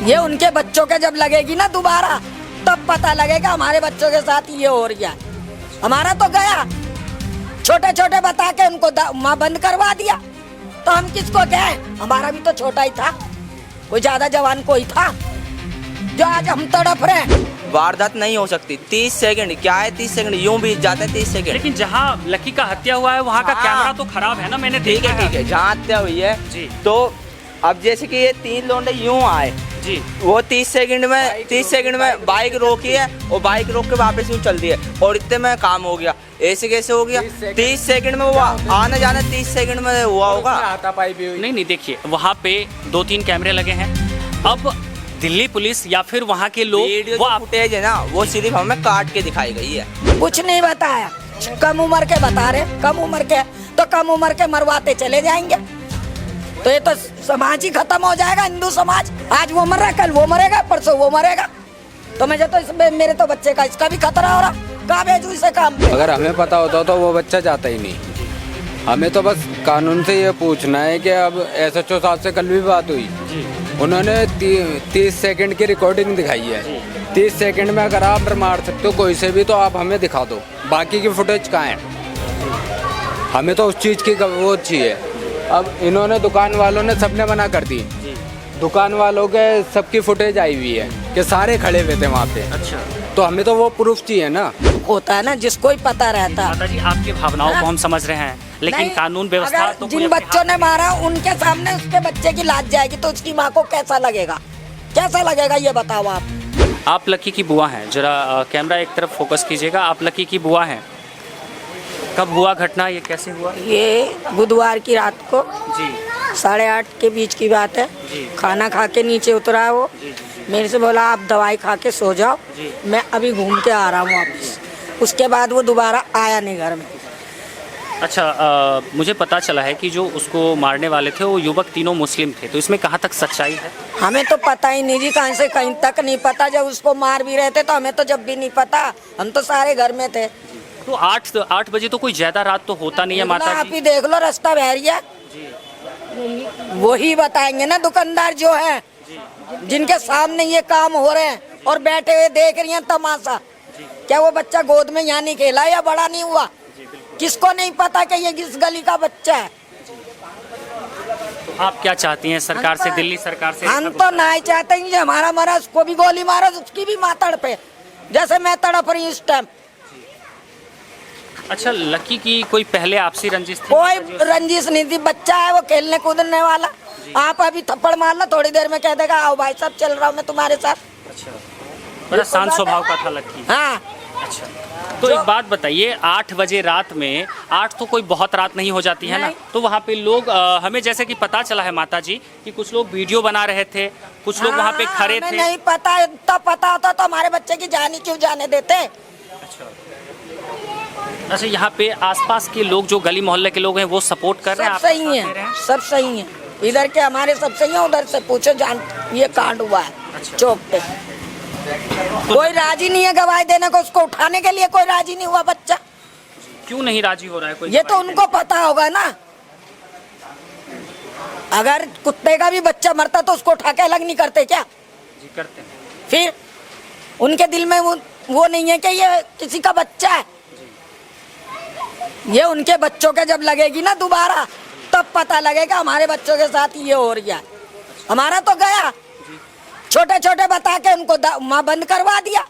ये उनके बच्चों के जब लगेगी ना दोबारा, तब पता लगेगा हमारे बच्चों के साथ ये हो रहा है। हमारा तो गया, छोटे छोटे बता के उनको माँ बंद करवा दिया, तो हम किसको कहें? हमारा भी तो छोटा ही था, कोई ज्यादा जवान कोई था जो आज हम तड़प रहे हैं। वारदात नहीं हो सकती। 30 सेकंड क्या है, 30 सेकंड यूं भी जाते हैं 30 सेकंड। लेकिन जहाँ लकी का हत्या हुआ है वहाँ का हाँ। कैमरा तो खराब है ना, मैंने ठीक देखा है जहाँ हत्या हुई है जी। तो अब जैसे कि ये 3 लोंडे यूं आए जी, वो 30 सेकंड में बाइक रोकी है और बाइक रोक के वापस यूं चल दी है और इतने में काम हो गया। ऐसे कैसे हो गया? 30 सेकंड में वो आने जाने 30 सेकंड में हुआ होगा। नहीं देखिए वहाँ पे 2-3 कैमरे लगे हैं। अब दिल्ली पुलिस या फिर वहाँ के लोग वीडियो वो जो फुटेज है ना वो सिर्फ हमें काट के दिखाई गई है। कुछ नहीं बताया, कम उम्र के बता रहे, कम उम्र के तो कम उम्र के मरवाते चले जाएंगे, तो ये तो समाज ही खत्म हो जाएगा, हिंदू समाज। आज वो मर रहा, कल वो मरेगा, परसों वो मरेगा, तो मुझे तो इसमें मेरे तो बच्चे का इसका भी खतरा हो रहा। कहाँ भेजूं इसे काम पे? अगर हमें पता होता तो वो बच्चा जाता ही नहीं। हमें तो बस कानून से ये पूछना है कि अब SHO साहब से कल भी बात हुई, उन्होंने 30 सेकंड की रिकॉर्डिंग दिखाई है। 30 सेकंड में अगर आप मार सकते हो कोई से भी तो आप हमें दिखा दो, बाकी की फुटेज कहाँ है? हमें तो उस चीज़ की वो चाहिए। अब इन्होंने दुकान वालों ने सबने मना कर दी, दुकान वालों के सबकी फुटेज आई हुई है कि सारे खड़े हुए थे वहाँ पे। अच्छा, तो हमें तो वो प्रूफ चाहिए ना। होता है ना जिसको ही पता रहता है। माता जी आपकी भावनाओं को हम समझ रहे हैं, लेकिन नहीं, कानून व्यवस्था अगर तो कोई जिन अपने बच्चों ने मारा उनके सामने उसके बच्चे की लाज जाएगी तो उसकी माँ को कैसा लगेगा? कैसा लगेगा ये बताओ आप। आप लकी की बुआ हैं, जरा कैमरा एक तरफ फोकस कीजिएगा। आप लकी की बुआ हैं, कब हुआ घटना, ये कैसे हुआ? ये बुधवार की रात को जी 8:30 के बीच की बात है। जी। खाना खा के नीचे उतरा है वो, मेरे से बोला आप दवाई खा के सो जाओ, जी। मैं अभी घूम के आ रहा हूँ वापस। उसके बाद वो दोबारा आया नहीं घर में। अच्छा, मुझे पता चला है कि जो उसको मारने वाले थे वो युवक तीनों मुस्लिम थे, तो इसमें कहाँ तक सच्चाई है? हमें तो पता ही नहीं जी, कहीं से कहीं तक नहीं पता। जब उसको मार भी रहे थे तो हमें तो जब भी नहीं पता, हम तो सारे घर में थे। तो 8 बजे तो कोई ज्यादा रात तो होता नहीं है माता आप जी। ही देख लो रास्ता बहरिया, वही बताएंगे ना दुकानदार जो है, जिनके सामने ये काम हो रहे हैं और बैठे हुए देख रही हैं तमाशा। क्या वो बच्चा गोद में यहाँ नहीं खेला या बड़ा नहीं हुआ? किसको नहीं पता कि ये किस गली का बच्चा है? तो आप क्या चाहती हैं सरकार से, दिल्ली सरकार से? हम तो ना ही चाहते हैं कि हमारा मरा उसको भी गोली मारो, उसकी भी माँ तड़पे जैसे मैं तड़प रही हूँ इस टाइम। अच्छा, लकी की कोई पहले आपसी रंजिश थी? कोई रंजिश नहीं थी, बच्चा है वो खेलने कूदने वाला। आप अभी थप्पड़ मार लो, थोड़ी देर में कह देगा आओ भाई साहब चल रहा हूँ मैं तुम्हारे साथ। अच्छा, बड़ा शांत स्वभाव का था लकी। हाँ। अच्छा, तो एक बात बताइए, 8 बजे रात में, 8 तो कोई बहुत रात नहीं हो जाती है ना, तो वहाँ पे लोग हमें जैसे कि पता चला है माता जी कि कुछ लोग वीडियो बना रहे थे, कुछ लोग वहाँ पे खड़े हमें थे। नहीं पता, इतना पता होता तो हमारे बच्चे की जान ही क्यों जाने देते। अच्छा, यहाँ पे आसपास के लोग जो गली मोहल्ले के लोग हैं वो सपोर्ट कर रहे हैं? सब सही है, सब सही है। इधर के हमारे सब सही है, उधर से पूछो जान ये कांड हुआ है चौक पे। कोई राजी नहीं है गवाही देने को, उसको उठाने के लिए कोई राजी नहीं हुआ बच्चा। क्यों नहीं राजी हो रहा है कोई? ये तो उनको पता होगा ना। अगर कुत्ते का भी बच्चा मरता तो उसको उठा के अलग नहीं करते क्या? जी करते हैं। फिर उनके दिल में वो नहीं है कि ये किसी का बच्चा है। ये उनके बच्चों के जब लगेगी ना दोबारा, तब पता लगेगा हमारे बच्चों के साथ ये हो रहा है। हमारा तो गया, छोटे छोटे बता के उनको माँ बंद करवा दिया,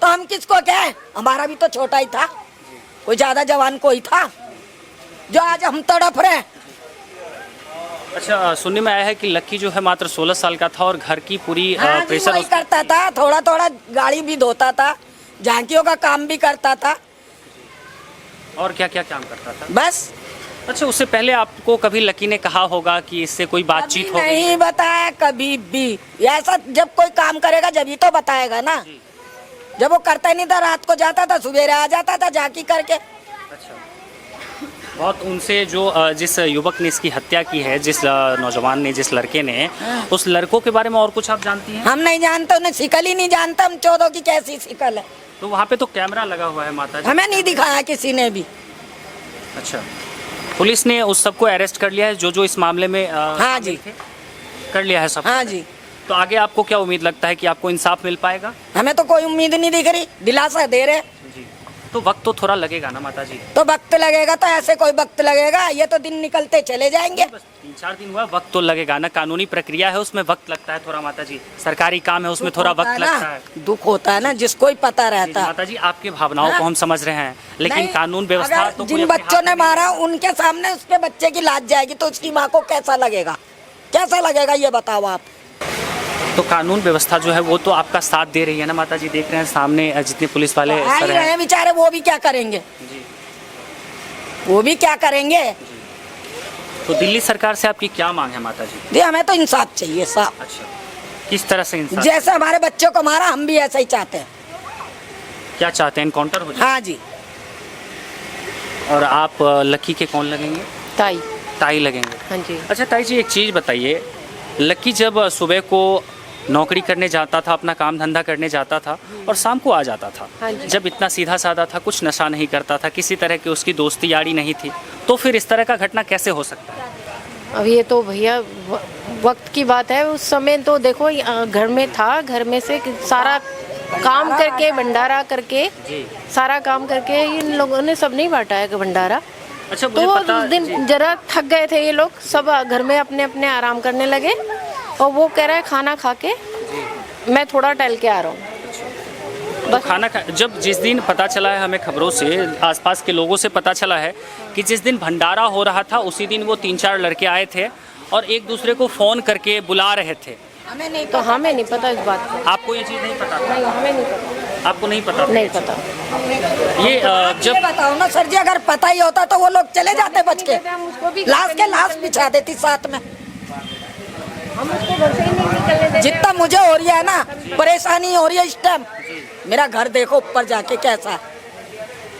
तो हम किसको कहें? हमारा भी तो छोटा ही था, कोई ज्यादा जवान कोई था जो आज हम तड़प रहे हैं। अच्छा, सुनने में आया है कि लक्की जो है मात्र 16 साल का था और घर की पूरी हाँ जी, प्रेशर वही करता था, थोड़ा थोड़ा गाड़ी भी धोता था, झांकियों का काम भी करता था। और क्या क्या काम करता था? बस। अच्छा, उससे पहले आपको कभी लकी ने कहा होगा कि इससे कोई बातचीत हो गई? नहीं बताया कभी भी। ऐसा जब कोई काम करेगा जब ही तो बताएगा ना। जब वो करता ही नहीं था, रात को जाता था, सवेरे आ जाता था झांकी करके। अच्छा, बहुत उनसे जो जिस युवक ने इसकी हत्या की है, जिस नौजवान ने, जिस लड़के ने, उस लड़कों के बारे में और कुछ आप जानती हैं? हम नहीं जानते, उन्हें शिकल ही नहीं जानता, हम 14 की कैसी शिकल है। तो वहाँ पे तो कैमरा लगा हुआ है माता जी। हमें नहीं दिखाया किसी ने भी। अच्छा, पुलिस ने उस सबको अरेस्ट कर लिया है जो जो इस मामले में हाँ जी, कर लिया है सब? हाँ जी। तो आगे आपको क्या उम्मीद लगता है कि आपको इंसाफ मिल पाएगा? हमें तो कोई उम्मीद नहीं दिख रही, दिलासा दे रहे। तो वक्त तो थोड़ा लगेगा ना माता जी? तो वक्त लगेगा, तो ऐसे कोई वक्त लगेगा? ये तो दिन निकलते चले जाएंगे। बस 3-4 दिन हुआ, वक्त तो लगेगा ना। कानूनी प्रक्रिया है, उसमें वक्त लगता है थोड़ा माता जी। सरकारी काम है, उसमें थोड़ा वक्त लगता है। दुख होता है ना, जिसको ही पता रहता है। माता जी आपकी भावनाओं को हम समझ रहे हैं, लेकिन नहीं, कानून व्यवस्था अगर तो जिन बच्चों ने मारा उनके सामने उसके बच्चे की लाज जाएगी तो उसकी माँ को कैसा लगेगा? कैसा लगेगा ये बताओ आप। तो कानून व्यवस्था जो है वो तो आपका साथ दे रही है ना माता जी? देख रहे हैं सामने जितने पुलिस वाले आ ही सर रहे हैं। हैं बेचारे, वो भी क्या करेंगे? वो भी क्या करेंगे? तो दिल्ली सरकार से आपकी क्या मांग है माता जी? जी हमें तो इंसाफ चाहिए साहब। अच्छा, किस तरह से इंसान? जैसे हमारे बच्चों को मारा हम भी ऐसा ही चाहते हैं। क्या चाहते हैं, एनकाउंटर हो जाए? हाँ जी। और आप लक्की के कौन लगेंगे? ताई। ताई लगेंगे। हाँ जी। अच्छा ताई जी, एक चीज़ बताइए, लक्की जब सुबह को नौकरी करने जाता था, अपना काम धंधा करने जाता था और शाम को आ जाता था, हाँ जी। जब इतना सीधा साधा था, कुछ नशा नहीं करता था, किसी तरह की उसकी दोस्ती यारी नहीं थी, तो फिर इस तरह का घटना कैसे हो सकता है? अब ये तो भैया वक्त की बात है। उस समय तो देखो घर में था, घर में से सारा काम करके, भंडारा करके, सारा काम करके इन लोगों ने सब नहीं बांटा है भंडारा। अच्छा, तो मुझे पता उस दिन जरा थक गए थे ये लोग, सब घर में अपने अपने आराम करने लगे और वो कह रहा है खाना खा के मैं थोड़ा टहल के आ रहा हूँ। तो खाना खा, जब जिस दिन पता चला है हमें खबरों से, आसपास के लोगों से पता चला है कि जिस दिन भंडारा हो रहा था उसी दिन वो 3-4 लड़के आए थे और एक दूसरे को फ़ोन करके बुला रहे थे। हमें नहीं तो हमें नहीं पता इस बात का। आपको ये चीज़ नहीं पता था? नहीं, हमें नहीं पता। आपको नहीं पता था? नहीं पता। ये जब जब बताओ ना सर जी, अगर पता ही होता तो वो लोग चले जाते बच के, लाश के लाश बिछा देती साथ में। हम उसको घर से ही नहीं निकलने देते। जितना मुझे हो रही है ना परेशानी हो रही है इस टाइम, मेरा घर देखो ऊपर जाके कैसा है।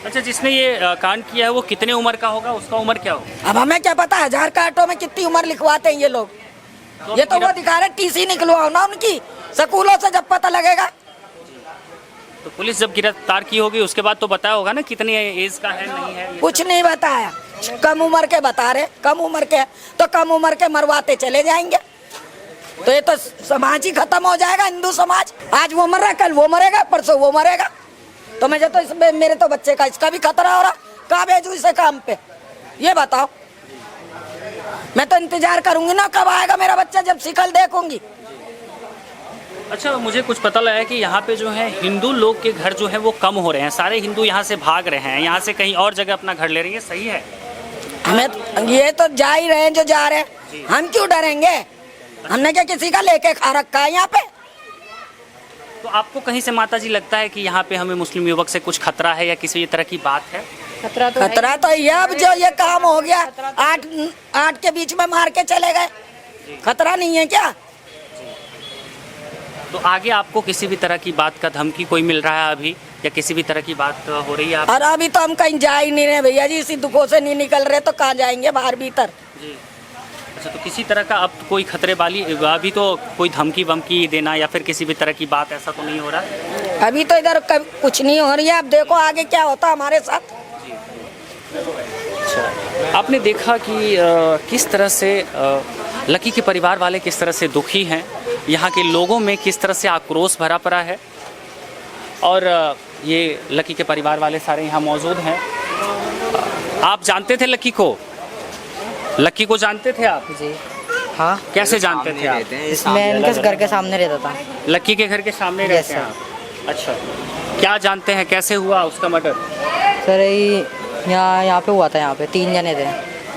अच्छा, जिसने ये कांड किया है वो कितने उम्र का होगा, उसका उम्र क्या होगा? अब हमें क्या पता, 1000 काटों में कितनी उम्र लिखवाते हैं ये लोग। ये तो वो दिखा रहे टीसी निकलवाओ ना उनकी, स्कूलों से जब पता लगेगा। तो पुलिस जब गिरफ्तार की होगी उसके बाद तो बताया होगा ना कितनी एज का है, नहीं है? कुछ नहीं बताया, कम उम्र के बता रहे, कम उम्र के, तो कम उम्र के मरवाते चले जाएंगे। तो ये तो समाज ही खत्म हो जाएगा, हिंदू समाज। आज वो मर रहा, कल वो मरेगा, परसों वो मरेगा। तो मुझे तो इसमें, मेरे तो बच्चे का इसका भी खतरा हो रहा। कहाँ भेजूं इसे काम पे, ये बताओ। मैं तो इंतजार करूंगी ना कब आएगा मेरा बच्चा, जब शिकल देखूंगी। अच्छा, मुझे कुछ पता लगा है कि यहाँ पे जो है हिंदू लोग के घर जो है वो कम हो रहे हैं, सारे हिंदू यहाँ से भाग रहे हैं, यहाँ से कहीं और जगह अपना घर ले रहे हैं, सही है? हमें ये तो जा ही रहे हैं जो जा रहे हैं, हम क्यों डरेंगे? हमने क्या किसी का लेके खा रखा है यहाँ पे? तो आपको कहीं से माता जी लगता है कि यहाँ पे हमें मुस्लिम युवक से कुछ खतरा है या किसी तरह की बात है? खतरा तो खतरा तो ये, अब जो ये काम हो गया, आठ के बीच में मार के चले गए, खतरा नहीं है क्या? तो आगे आपको किसी भी तरह की बात का धमकी कोई मिल रहा है अभी, या किसी भी तरह की बात हो रही है आप? और अभी तो हम कहीं जा ही नहीं रहे भैया जी, इसी दुखों से नहीं निकल रहे तो कहाँ जाएंगे बाहर भीतर। जी। अच्छा, तो किसी तरह का अब कोई खतरे वाली, अभी तो कोई धमकी वमकी देना या फिर किसी भी तरह की बात ऐसा तो नहीं हो रहा? अभी तो इधर कुछ नहीं हो रही है, अब देखो आगे क्या होता हमारे साथ। अच्छा, आपने देखा कि किस तरह से लकी के परिवार वाले किस तरह से दुखी हैं, यहाँ के लोगों में किस तरह से आक्रोश भरा पड़ा है, और ये लकी के परिवार वाले सारे यहाँ मौजूद हैं। आप जानते थे लकी को? लकी को जानते थे आप? जी हाँ। कैसे जानते थे आप? मैं इनके घर के सामने रहता था। लकी के घर के सामने रहते हैं आप? अच्छा, क्या जानते हैं कैसे हुआ उसका मर्डर? सर यहाँ पे हुआ था, यहाँ पे 3 जने थे।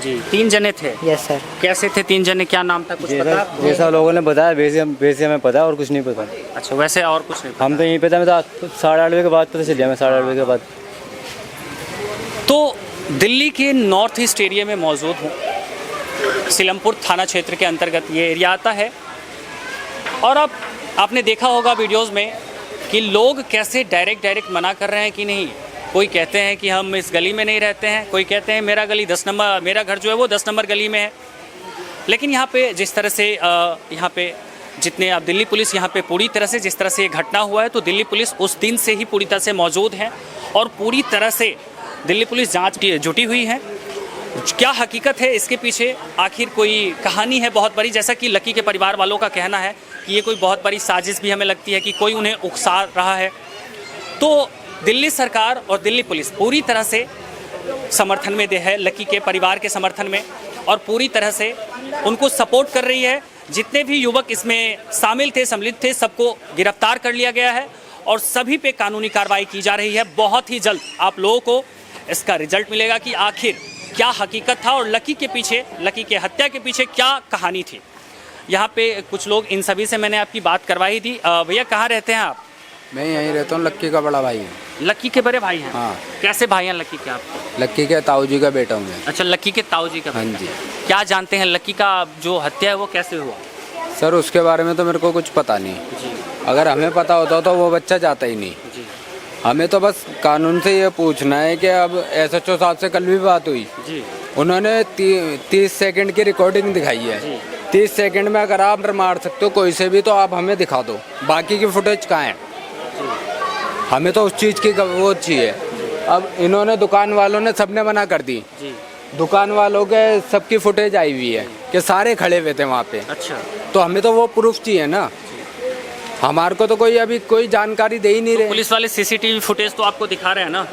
जी, 3 जने थे? Yes sir. कैसे थे 3 जने, क्या नाम था, कुछ पता आपको? जैसा लोगों ने बताया वैसे हमें पता है, और कुछ नहीं पता। अच्छा, वैसे और कुछ नहीं? हम तो यहीं पे था, मैं तो 8:30 बजे के बाद पता चल गया, मैं 8:30 बजे के बाद। तो दिल्ली के नॉर्थ ईस्ट एरिया में मौजूद हूँ, सीलमपुर थाना क्षेत्र के अंतर्गत ये एरिया आता है। और अब आपने देखा होगा वीडियोस में कि लोग कैसे डायरेक्ट मना कर रहे हैं कि नहीं। कोई कहते हैं कि हम इस गली में नहीं रहते हैं, कोई कहते हैं मेरा गली 10 नंबर, मेरा घर जो है वो 10 नंबर गली में है। लेकिन यहाँ पे जिस तरह से यहाँ पे जितने अब दिल्ली पुलिस यहाँ पे पूरी तरह से, जिस तरह से ये घटना हुआ है, तो दिल्ली पुलिस उस दिन से ही पूरी तरह से मौजूद है और पूरी तरह से दिल्ली पुलिस जांच की जुटी हुई है। क्या हकीकत है इसके पीछे, आखिर कोई कहानी है बहुत बड़ी, जैसा कि लकी के परिवार वालों का कहना है कि ये कोई बहुत बड़ी साजिश भी हमें लगती है कि कोई उन्हें उकसा रहा है। तो दिल्ली सरकार और दिल्ली पुलिस पूरी तरह से समर्थन में दे है लकी के परिवार के समर्थन में, और पूरी तरह से उनको सपोर्ट कर रही है। जितने भी युवक इसमें शामिल थे, सम्मिलित थे, सबको गिरफ्तार कर लिया गया है और सभी पे कानूनी कार्रवाई की जा रही है। बहुत ही जल्द आप लोगों को इसका रिजल्ट मिलेगा कि आखिर क्या हकीकत था और लकी के पीछे, लकी के हत्या के पीछे क्या कहानी थी। यहाँ पे कुछ लोग, इन सभी से मैंने आपकी बात करवाई थी। भैया कहाँ रहते हैं आप? मैं यहीं रहता हूँ, लक्की का बड़ा भाई हूँ। लकी के बड़े भाई हैं? हाँ। कैसे भाई हैं लकी के आप? लक्की के ताऊ जी का बेटा हूँ मैं। अच्छा, लकी के ताऊ जी का हाँ बेटा। जी। क्या जानते हैं लकी का जो हत्या है वो कैसे हुआ? सर उसके बारे में तो मेरे को कुछ पता नहीं। जी अगर हमें पता होता तो वो बच्चा जाता ही नहीं। जी हमें तो बस कानून से ये पूछना है कि अब SHO साहब से कल भी बात हुई, जी उन्होंने 30 सेकंड की रिकॉर्डिंग दिखाई है। 30 सेकंड में अगर आप मार सकते हो कोई से भी तो आप हमें दिखा दो, बाकी की फुटेज कहाँ है? हमें तो उस चीज़ की वो चाहिए। अब इन्होंने, दुकान वालों ने सबने मना कर दी। जी। दुकान वालों के सबकी फुटेज आई हुई है कि सारे खड़े हुए थे वहाँ पे। अच्छा, तो हमें तो वो प्रूफ चाहिए ना। हमारे को तो कोई अभी कोई जानकारी दे ही नहीं रहे। पुलिस वाले सीसीटीवी फुटेज तो आपको दिखा रहे हैं ना?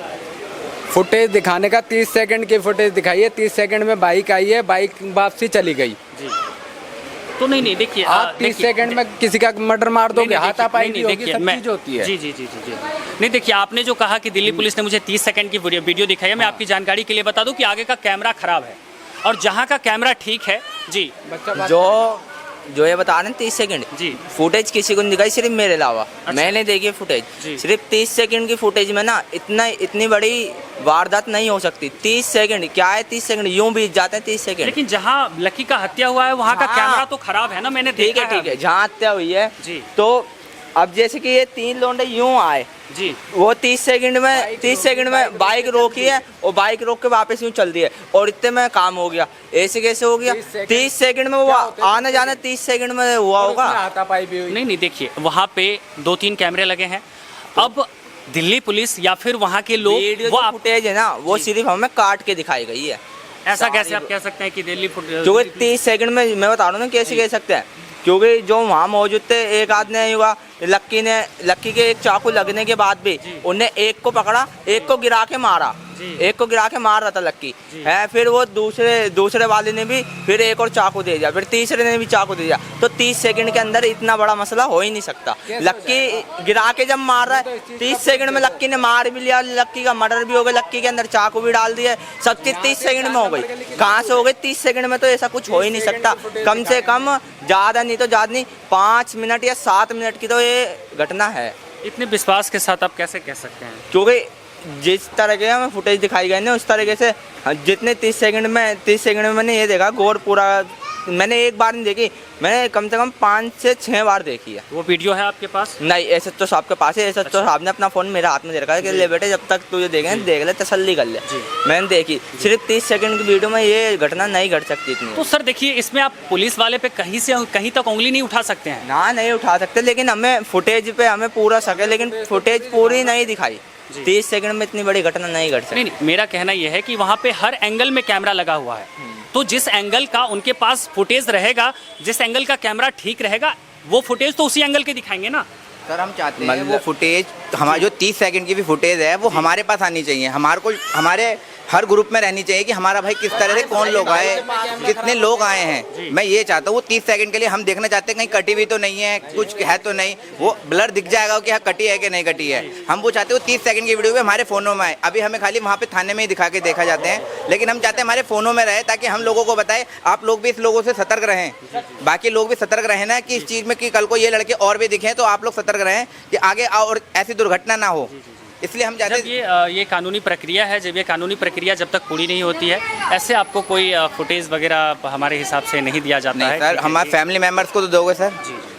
फुटेज दिखाने का 30 सेकंड की फुटेज दिखाई है। 30 सेकंड में बाइक आई है, बाइक वापसी चली गई। जी। तो नहीं देखिए, आप 30 सेकंड में किसी का मर्डर मार दोगे, हाथापाई नहीं, होगी, देखिए, सब मैं चीज होती है। जी जी जी जी जी। नहीं देखिए, आपने जो कहा कि दिल्ली पुलिस ने मुझे 30 सेकंड की वीडियो दिखाई है, मैं आपकी जानकारी के लिए बता दूं कि आगे का कैमरा खराब है और जहां का कैमरा ठीक है। जी। जो ये बता रहे हैं 30 सेकंड जी। फुटेज किसी को नहीं दिखाई, सिर्फ मेरे अलावा। मैंने देखी फुटेज। जी। सिर्फ 30 सेकंड की फुटेज में ना इतनी बड़ी वारदात नहीं हो सकती। 30 सेकंड क्या है, 30 सेकंड यूं बीत जाते हैं 30 सेकंड। लेकिन जहां लकी का हत्या हुआ है वहां का हाँ। कैमरा तो खराब है ना, मैंने देखा है। ठीक है, जहाँ हत्या हुई है। जी। तो अब जैसे कि ये 3 लोंडे यूं आए, जी, वो 30 सेकंड में बाइक रोकी है और बाइक रोक के वापस यूं चल दी है और इतने में काम हो गया। ऐसे कैसे हो गया? 30 सेकंड में वो आना जाना 30 सेकंड में हुआ होगा। हाथापाई भी हुई। नहीं देखिए, वहां पे 2-3 कैमरे लगे हैं। अब दिल्ली पुलिस या फिर वहां के लोग, वीडियो वो जो फुटेज है ना, वो सिर्फ हमें काट के दिखाई गई है। ऐसा कैसे आप कह सकते हैं कि दिल्ली पुलिस? क्योंकि 30 सेकंड में मैं बता रहा हूँ ना कैसे कह सकते हैं, क्योंकि जो वहाँ मौजूद थे, एक आदमी नहीं हुआ, लक्की के एक चाकू लगने के बाद भी उनने एक को पकड़ा, एक को गिरा के मारा, एक को गिरा के मार रहा था लक्की है। फिर वो दूसरे वाले ने भी फिर एक और चाकू दे दिया, फिर तीसरे ने भी चाकू दे दिया। तो 30 सेकंड के अंदर इतना बड़ा मसला हो ही नहीं सकता। लक्की गिरा के जब मार रहा है 30 सेकंड में, लक्की ने मार भी लिया, लक्की का मर्डर भी हो गया, लक्की के अंदर चाकू भी डाल दिया, सब चीज 30 सेकंड में हो गई। कहाँ से हो गई 30 सेकंड में? तो ऐसा कुछ हो ही नहीं सकता। कम से कम ज़्यादा नहीं 5 मिनट या 7 मिनट की तो ये घटना है। इतने विश्वास के साथ आप कैसे कह सकते हैं? क्योंकि जिस तरह के हमें फुटेज दिखाई गई ना, उस तरीके से जितने 30 सेकंड में मैंने ये देखा, गौर पूरा मैंने एक बार नहीं देखी, मैंने कम से कम 5 से 6 बार देखी है। वो वीडियो है आपके पास? नहीं, SHO साहब के पास है। SHO साहब ने अपना फ़ोन मेरे हाथ में दे रखा है कि ले बेटे, जब तक तुझे देखें देख ले, तसल्ली कर ले। मैंने देखी, सिर्फ 30 सेकंड की वीडियो में ये घटना नहीं घट सकती इतनी। तो सर देखिए, इसमें आप पुलिस वाले पे कहीं से कहीं तक उंगली नहीं उठा सकते हैं ना, नहीं उठा सकते, लेकिन हमें फुटेज पे हमें पूरा सके, लेकिन फुटेज पूरी नहीं दिखाई। 30 सेकंड में इतनी बड़ी घटना नहीं घट सकती। नहीं, मेरा कहना यह है कि वहाँ पे हर एंगल में कैमरा लगा हुआ है, तो जिस एंगल का उनके पास फुटेज रहेगा, जिस एंगल का कैमरा ठीक रहेगा, वो फुटेज तो उसी एंगल के दिखाएंगे ना। सर हम चाहते हैं वो फुटेज, हमारा जो 30 सेकंड की भी फुटेज है वो हमारे पास आनी चाहिए। हमारे हर ग्रुप में रहनी चाहिए कि हमारा भाई किस तरह से कौन लोग आए, कितने लोग आए हैं। मैं ये चाहता हूँ वो 30 सेकंड के लिए हम देखना चाहते हैं कहीं कटी हुई तो नहीं है, कुछ है तो नहीं, वो ब्लर दिख जाएगा कि हाँ कटी है कि नहीं कटी है। हम वो चाहते हैं वो 30 सेकंड की वीडियो भी हमारे फ़ोनों में आए। अभी हमें खाली वहाँ पे थाने में ही दिखा के देखा जाते हैं, लेकिन हम चाहते हैं हमारे फ़ोनों में रहे, ताकि हम लोगों को बताए, आप लोग भी इस लोगों से सतर्क रहें, बाकी लोग भी सतर्क रहें ना कि इस चीज़ में कि कल को ये लड़के और भी दिखें तो आप लोग सतर्क रहें कि आगे और ऐसी दुर्घटना ना हो। इसलिए हम चाहते जब ये कानूनी प्रक्रिया है, जब ये कानूनी प्रक्रिया जब तक पूरी नहीं होती है, ऐसे आपको कोई फुटेज वगैरह हमारे हिसाब से नहीं दिया जाता है। सर हमारे फैमिली मेंबर्स को तो दोगे सर,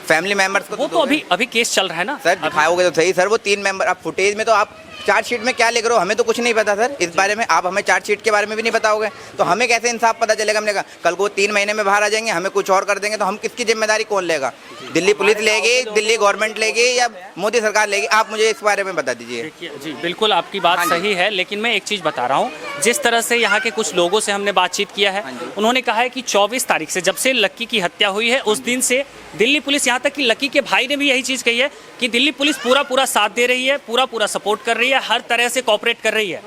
फैमिली मेंबर्स को वो तो अभी केस चल रहा है ना सर, दिखाओगे तो सही सर। वो 3 मेंबर, आप फुटेज में तो आप चार्जशीट में क्या लिख रहे हो हमें तो कुछ नहीं पता सर इस बारे में। आप हमें चार्जशीट के बारे में भी नहीं बताओगे तो हमें कैसे इंसाफ पता चलेगा। हमने कहा कल को 3 महीने में बाहर आ जाएंगे, हमें कुछ और कर देंगे तो हम किसकी जिम्मेदारी कौन लेगा? दिल्ली पुलिस लेगी, दिल्ली गवर्नमेंट लेगी या मोदी सरकार लेगी? आप मुझे इस बारे में बता दीजिए। देखिए जी, बिल्कुल आपकी बात सही है, लेकिन मैं एक चीज़ बता रहा हूँ, जिस तरह से यहाँ के कुछ लोगों से हमने बातचीत किया है, उन्होंने कहा है कि 24 तारीख से, जब से लक्की की हत्या हुई है, उस दिन से दिल्ली पुलिस, यहाँ तक कि लक्की के भाई ने भी यही चीज़ कही है कि दिल्ली पुलिस पूरा साथ दे रही है, पूरा सपोर्ट कर रही है, हर तरह से कोऑपरेट कर रही है।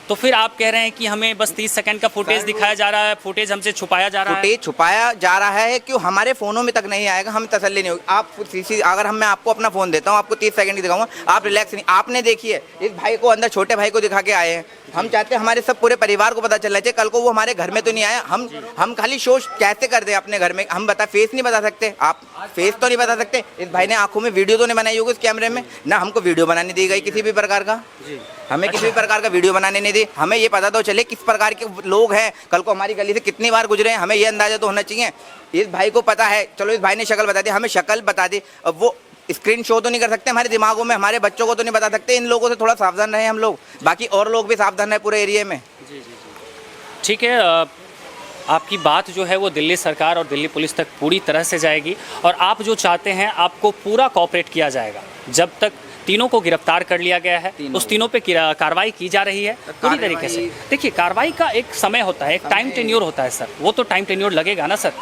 तो फिर आप कह रहे हैं कि हमें बस 30 सेकंड का फुटेज दिखाया जा रहा है, फुटेज हमसे छुपाया जा रहा है। फुटेज छुपाया जा रहा है क्यों? हमारे फोनों में तक नहीं आएगा, हम तसल्ली नहीं होगी। आप अगर मैं आपको अपना फोन देता हूँ, आपको 30 सेकंड की दिखाऊंगा, आप रिलैक्स नहीं। आपने देखिए इस भाई को अंदर, छोटे भाई को दिखा के आए हैं। हम चाहते हैं हमारे सब पूरे परिवार को पता चलना चाहिए। कल को वो हमारे घर में तो नहीं आया, हम खाली शो कैसे कर दें अपने घर में? हम फेस नहीं बता सकते, आप फेस तो नहीं बता सकते। इस भाई ने आंखों में वीडियो तो नहीं बनाई होगी उस कैमरे में, ना हमको वीडियो बनाने दी गई किसी भी प्रकार का। हमें किसी भी प्रकार का वीडियो बनाने नहीं दी। हमें ये पता तो चले किस प्रकार के लोग हैं, कल को हमारी गली से कितनी बार गुजरे हैं, हमें ये अंदाजा तो होना चाहिए। इस भाई को पता है, चलो इस भाई ने शक्ल बता दी, हमें शक्ल बता दी, अब वो स्क्रीन शो तो नहीं कर सकते हमारे दिमागों में, हमारे बच्चों को तो नहीं बता सकते। इन लोगों से थोड़ा सावधान रहे हम लोग, बाकी और लोग भी सावधान रहे पूरे एरिया में। ठीक है, आपकी बात जो है वो दिल्ली सरकार और दिल्ली पुलिस तक पूरी तरह से जाएगी और आप जो चाहते हैं आपको पूरा कोऑपरेट किया जाएगा। जब तक तीनों को गिरफ्तार कर लिया गया है, उस तीनों पे कार्रवाई की जा रही है पूरी तरीके से। देखिए, कार्रवाई का एक समय होता है, एक टाइम टेन्योर होता है सर, वो तो टाइम टेन्योर लगेगा ना सर।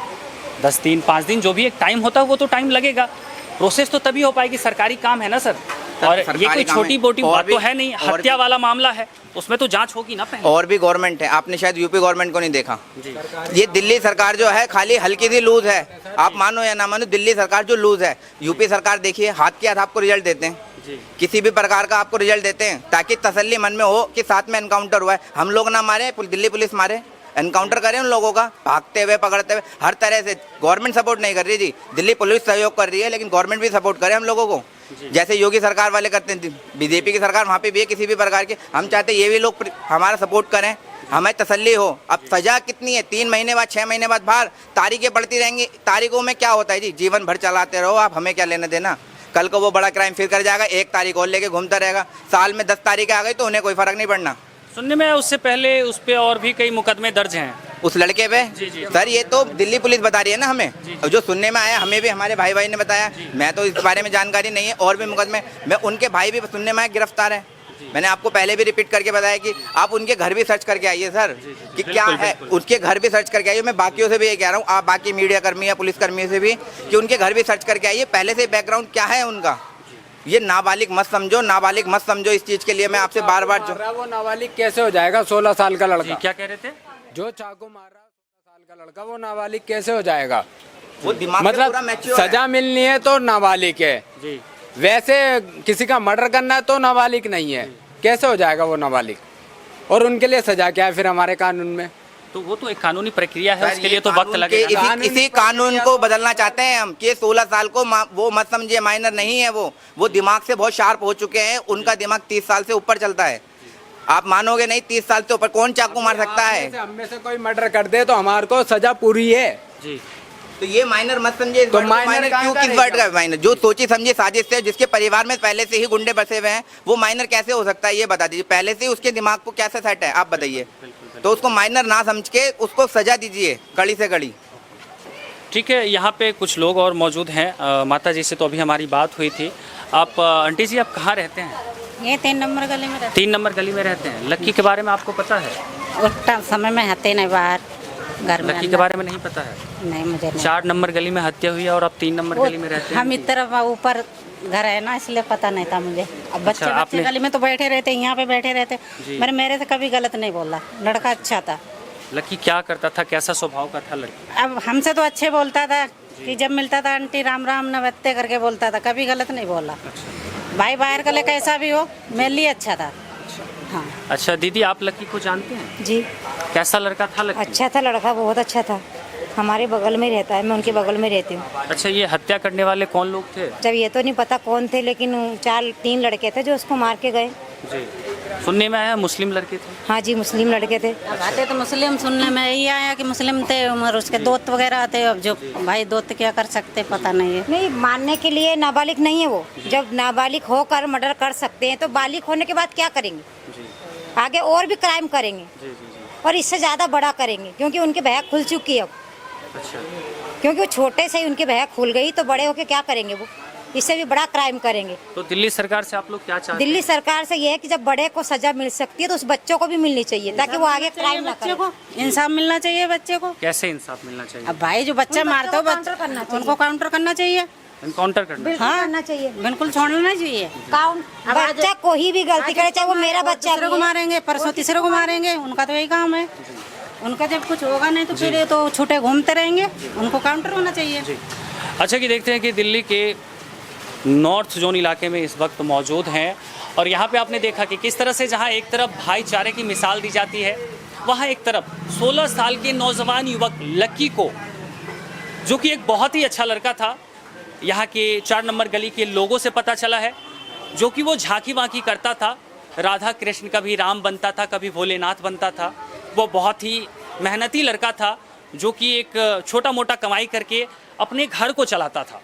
10 दिन 5 दिन जो भी एक टाइम होता है वो तो टाइम लगेगा। प्रोसेस तो तभी हो पाएगी, सरकारी काम है ना सर। और ये कोई छोटी मोटी बात तो है नहीं, हत्या वाला मामला है, उसमें तो जांच होगी ना पहले। और भी गवर्नमेंट है, आपने शायद यूपी गवर्नमेंट को नहीं देखा। ये दिल्ली सरकार जो है खाली हल्की सी लूज है, आप मानो या ना मानो, दिल्ली सरकार जो लूज है। यूपी सरकार देखिए हाथ के हाथ आपको रिजल्ट देते हैं, किसी भी प्रकार का आपको रिजल्ट देते हैं ताकि तसल्ली मन में हो कि साथ में एनकाउंटर हुआ है। हम लोग ना मारे, दिल्ली पुलिस मारे, एनकाउंटर करें उन लोगों का, भागते हुए पकड़ते हुए, हर तरह से। गवर्नमेंट सपोर्ट नहीं कर रही जी, दिल्ली पुलिस सहयोग कर रही है, लेकिन गवर्नमेंट भी सपोर्ट करे हम लोगों को, जैसे योगी सरकार वाले करते हैं। बीजेपी की सरकार वहाँ पे भी है किसी भी प्रकार के। हम चाहते हैं ये भी लोग हमारा सपोर्ट करें, हमें तसल्ली हो। अब सजा कितनी है, 3 महीने बाद, 6 महीने बाद बाहर, तारीखें बढ़ती रहेंगी। तारीखों में क्या होता है जी, जीवन भर चलाते रहो आप, हमें क्या लेना देना। कल को वो बड़ा क्राइम फिर कर जाएगा, 1 तारीख और लेके घूमता रहेगा, साल में 10 तारीखें आ गई तो उन्हें कोई फर्क नहीं पड़ना। सुनने में उससे पहले उस पे और भी कई मुकदमे दर्ज हैं उस लड़के पे। जी। सर ये तो दिल्ली पुलिस बता रही है ना हमें, और जो सुनने में आया, हमें भी हमारे भाई ने बताया, मैं तो इस बारे में जानकारी नहीं है। और भी मुकदमे में उनके भाई भी सुनने में आए गिरफ्तार है। मैंने आपको पहले भी रिपीट करके बताया कि आप उनके घर भी सर्च करके आइए सर, कि क्या है, उसके घर भी सर्च करके आइए। मैं बाकियों से भी ये कह रहा हूँ, आप बाकी मीडिया कर्मी या पुलिस कर्मियों से भी, कि उनके घर भी सर्च करके आइए, पहले से बैकग्राउंड क्या है उनका। ये नाबालिग मत समझो, नाबालिग मत समझो। इस चीज के लिए मैं आपसे बार-बार वो नाबालिग कैसे हो जाएगा? 16 साल का लड़का। क्या कह रहे थे? जो चाकू मार रहा 16 साल का लड़का, वो नाबालिग कैसे हो जाएगा? वो दिमाग से पूरा मतलब मैच्योर है। सजा मिलनी है तो नाबालिग है जी। वैसे किसी का मर्डर करना है तो नाबालिग नहीं है, कैसे हो जाएगा वो नाबालिग? और उनके लिए सजा क्या है फिर हमारे कानून में? तो वो तो एक कानूनी प्रक्रिया है, उसके लिए तो वक्त लगेगा। इसी कानून को बदलना चाहते हैं हम, कि 16 साल को वो मत समझिए माइनर नहीं है, वो दिमाग से बहुत शार्प हो चुके हैं। उनका दिमाग 30 साल से ऊपर चलता है, आप मानोगे नहीं। 30 साल से ऊपर कौन चाकू मार सकता है? हम में से कोई मर्डर कर दे तो हमारे को सजा पूरी है जी। तो ये माइनर मत समझिए। तो माइनर क्यों, किस वर्ड का माइनर? जो सोची समझी साजिश से, जिसके परिवार में पहले से ही गुंडे बसे हुए हैं, वो माइनर कैसे हो सकता है? ये बता दीजिए, पहले से ही उसके दिमाग को कैसे सेट है, आप बताइए। तो उसको माइनर ना समझ के उसको सजा दीजिए कड़ी से कड़ी। ठीक है, यहाँ पे कुछ लोग और मौजूद हैं। माता जी से तो अभी हमारी बात हुई थी। आप आंटी जी, आप कहाँ रहते हैं? ये 3 नंबर गली में रहते। 3 नंबर गली में रहते हैं। लक्की के बारे में आपको पता है? उस समय में आते नहीं बाहर, घर में। लक्की के बारे में नहीं पता है? नहीं, मुझे नहीं। 4 नंबर गली में हत्या हुई है और आप 3 नंबर गली में रहते हैं। हम इस तरफ ऊपर घर है ना, इसलिए पता नहीं था मुझे। अब बच्चे आपने- गली में तो बैठे रहते, यहाँ पे बैठे रहते। मेरे से कभी गलत नहीं बोला, लड़का अच्छा था। लक्की क्या करता था, कैसा स्वभाव का था लड़की? अब हमसे तो अच्छे बोलता था, कि जब मिलता था आंटी राम राम नमस्ते करके बोलता था, कभी गलत नहीं बोला। भाई बाहर का ले कैसा भी हो, मेरे लिए अच्छा था। हाँ। अच्छा दीदी, आप लक्की को जानते हैं? जी, कैसा लड़का था लक्की? अच्छा था लड़का, बहुत अच्छा था। हमारे बगल में रहता है, मैं उनके बगल में रहती हूँ। अच्छा, ये हत्या करने वाले कौन लोग थे? जब ये तो नहीं पता कौन थे, लेकिन 3 लड़के थे जो उसको मार के गए। जी। सुनने में आया मुस्लिम लड़के थे। हाँ जी, मुस्लिम लड़के थे। अब आते तो मुस्लिम, सुनने में यही आया कि मुस्लिम थे और उसके दोस्त वगैरह थे। अब जो भाई दोस्त क्या कर सकते पता नहीं है। नहीं, मानने के लिए नाबालिग नहीं है वो। जब नाबालिग होकर मर्डर कर सकते हैं तो बालिग होने के बाद क्या करेंगे? आगे और भी क्राइम करेंगे और इससे ज़्यादा बड़ा करेंगे, क्योंकि उनकी भैया खुल चुकी है अब। क्योंकि वो छोटे से ही उनकी भैया खुल गई तो बड़े होके क्या करेंगे? वो इससे भी बड़ा क्राइम करेंगे। तो दिल्ली सरकार से आप लोग क्या चाहते हैं? दिल्ली सरकार से ये है कि जब बड़े को सजा मिल सकती है तो उस बच्चों को भी मिलनी चाहिए, ताकि वो आगे क्राइम ना करे। बच्चे को इंसाफ मिलना चाहिए। बच्चे को कैसे इंसाफ मिलना चाहिए? अब भाई जो बच्चा मारता है उनको काउंटर करना चाहिए। एनकाउंटर करना। हाँ, करना चाहिए, बिल्कुल छोड़ना नहीं चाहिए। बच्चा कोई भी गलती करे, चाहे वो मेरा बच्चा तीसरे को मारेंगे, परसों तीसरे को मारेंगे, उनका तो यही काम है। उनका जब कुछ होगा नहीं तो फिर ये तो छूटे घूमते रहेंगे। उनको काउंटर होना चाहिए। अच्छा कि देखते हैं कि दिल्ली के नॉर्थ जोन इलाके में इस वक्त मौजूद हैं और यहाँ पे आपने देखा कि किस तरह से जहाँ एक तरफ भाईचारे की मिसाल दी जाती है, वहाँ एक तरफ 16 साल के नौजवान युवक लक्की को, जो कि एक बहुत ही अच्छा लड़का था, यहाँ के 4 नंबर गली के लोगों से पता चला है, जो कि वो झांकी वांकी करता था, राधा कृष्ण कभी राम बनता था, कभी भोलेनाथ बनता था। वो बहुत ही मेहनती लड़का था, जो कि एक छोटा मोटा कमाई करके अपने घर को चलाता था।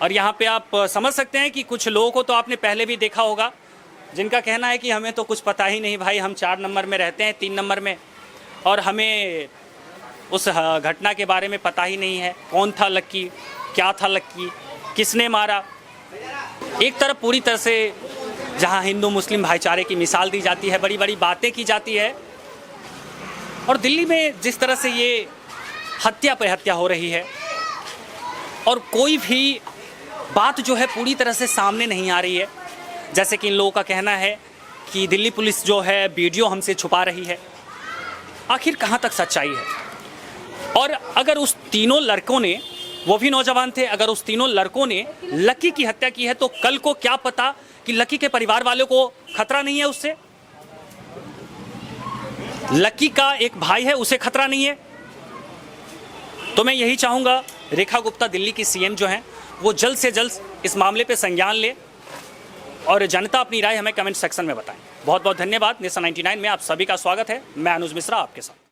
और यहाँ पे आप समझ सकते हैं कि कुछ लोगों को तो आपने पहले भी देखा होगा, जिनका कहना है कि हमें तो कुछ पता ही नहीं भाई, हम 4 नंबर में रहते हैं, 3 नंबर में, और हमें उस घटना के बारे में पता ही नहीं है। कौन था लक्की, क्या था लक्की, किसने मारा। एक तरफ पूरी तरह से जहाँ हिंदू मुस्लिम भाईचारे की मिसाल दी जाती है, बड़ी बड़ी बातें की जाती है, और दिल्ली में जिस तरह से ये हत्या पे हत्या हो रही है और कोई भी बात जो है पूरी तरह से सामने नहीं आ रही है। जैसे कि इन लोगों का कहना है कि दिल्ली पुलिस जो है वीडियो हमसे छुपा रही है। आखिर कहाँ तक सच्चाई है? और अगर उस तीनों लड़कों ने, वो भी नौजवान थे, अगर उस तीनों लड़कों ने लक्की की हत्या की है तो कल को क्या पता कि लक्की के परिवार वालों को खतरा नहीं है उससे? लक्की का एक भाई है, उसे खतरा नहीं है? तो मैं यही चाहूँगा रेखा गुप्ता दिल्ली की सीएम जो हैं, वो जल्द से जल्द इस मामले पे संज्ञान ले और जनता अपनी राय हमें कमेंट सेक्शन में बताएं। बहुत बहुत धन्यवाद। नेशन 99 में आप सभी का स्वागत है। मैं अनुज मिश्रा आपके साथ।